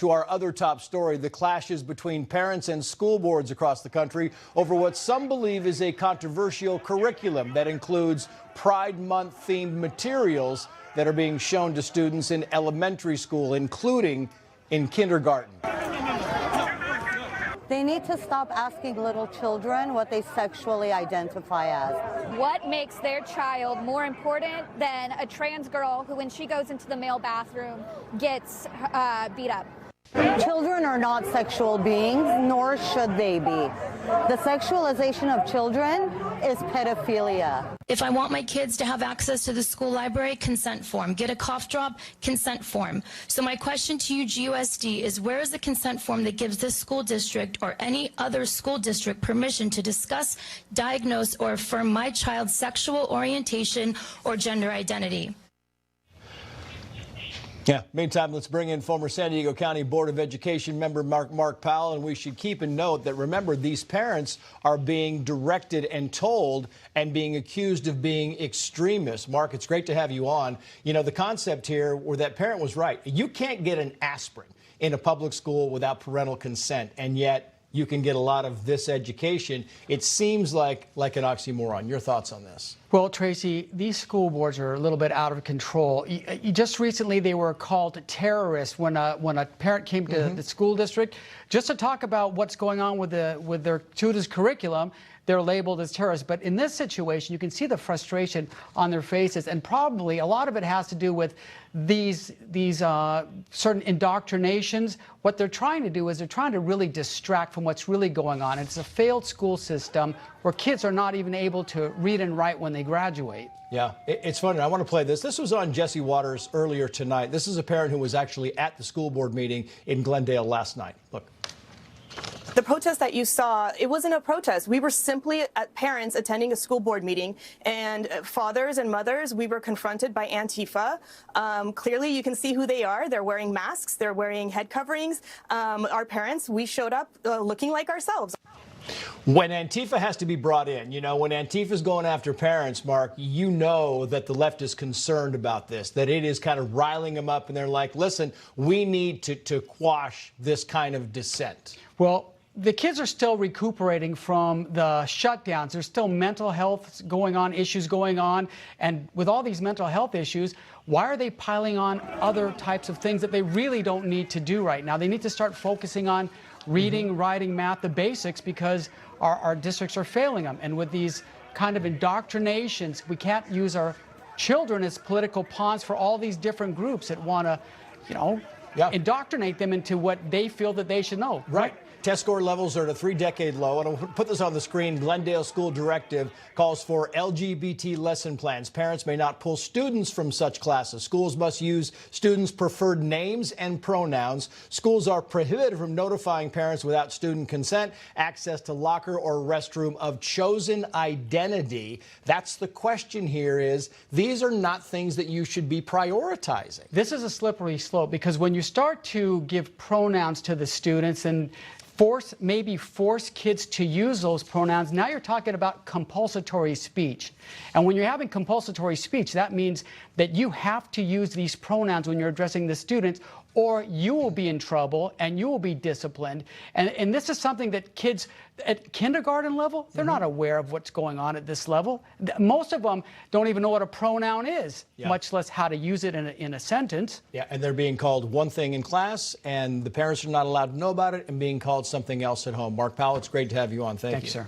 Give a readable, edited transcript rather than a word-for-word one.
to our other top story, the clashes between parents and school boards across the country over what some believe is a controversial curriculum that includes Pride Month themed materials that are being shown to students in elementary school, including in kindergarten. They need to stop asking little children what they sexually identify as. What makes their child more important than a trans girl who, when she goes into the male bathroom, gets beat up? Children are not sexual beings, nor should they be. The sexualization of children is pedophilia. If I want my kids to have access to the school library, consent form. Get a cough drop, consent form. So my question to you, GUSD, is where is the consent form that gives this school district or any other school district permission to discuss, diagnose, or affirm my child's sexual orientation or gender identity? Yeah. Meantime, let's bring in former San Diego County Board of Education member Mark Powell, and we should keep in note that, remember, these parents are being directed and told and being accused of being extremists. Mark, it's great to have you on. You know, the concept here where that parent was right. You can't get an aspirin in a public school without parental consent, and yet you can get a lot of this education. It seems like an oxymoron. Your thoughts on this? Well, Tracy, these school boards are a little bit out of control. Just recently, they were called terrorists when a parent came to the school district just to talk about what's going on with their students' curriculum. They're labeled as terrorists. But in this situation, you can see the frustration on their faces, and probably a lot of it has to do with these certain indoctrinations. What they're trying to do is they're trying to really distract from what's really going on. It's a failed school system where kids are not even able to read and write when they graduate. Yeah, it's funny. I want to play this. This was on Jesse Waters earlier tonight. This is a parent who was actually at the school board meeting in Glendale last night. Look. The protest that you saw, it wasn't a protest. We were simply parents attending a school board meeting, and fathers and mothers, we were confronted by Antifa. Clearly, you can see who they are. They're wearing masks. They're wearing head coverings. Our parents, we showed up looking like ourselves. When Antifa has to be brought in, you know, when Antifa's going after parents, Mark, you know that the left is concerned about this, that it is kind of riling them up, and they're like, listen, we need to quash this kind of dissent. Well, the kids are still recuperating from the shutdowns. There's still mental health going on, issues going on. And with all these mental health issues, why are they piling on other types of things that they really don't need to do right now? They need to start focusing on reading, writing, math, the basics, because our districts are failing them. And with these kind of indoctrinations, we can't use our children as political pawns for all these different groups that want to, you know, indoctrinate them into what they feel that they should know. Right. Test score levels are at a 3-decade low. And I'll put this on the screen. Glendale School Directive calls for LGBT lesson plans. Parents may not pull students from such classes. Schools must use students' preferred names and pronouns. Schools are prohibited from notifying parents without student consent, access to locker or restroom of chosen identity. That's the question here is, these are not things that you should be prioritizing. This is a slippery slope, because when you start to give pronouns to the students and maybe force kids to use those pronouns, now you're talking about compulsory speech. And when you're having compulsory speech, that means that you have to use these pronouns when you're addressing the students, or you will be in trouble and you will be disciplined. And this is something that kids at kindergarten level, they're not aware of what's going on at this level. Most of them don't even know what a pronoun is, much less how to use it in a sentence. Yeah, and they're being called one thing in class, and the parents are not allowed to know about it, and being called something else at home. Mark Powell, it's great to have you on. Thank you, sir.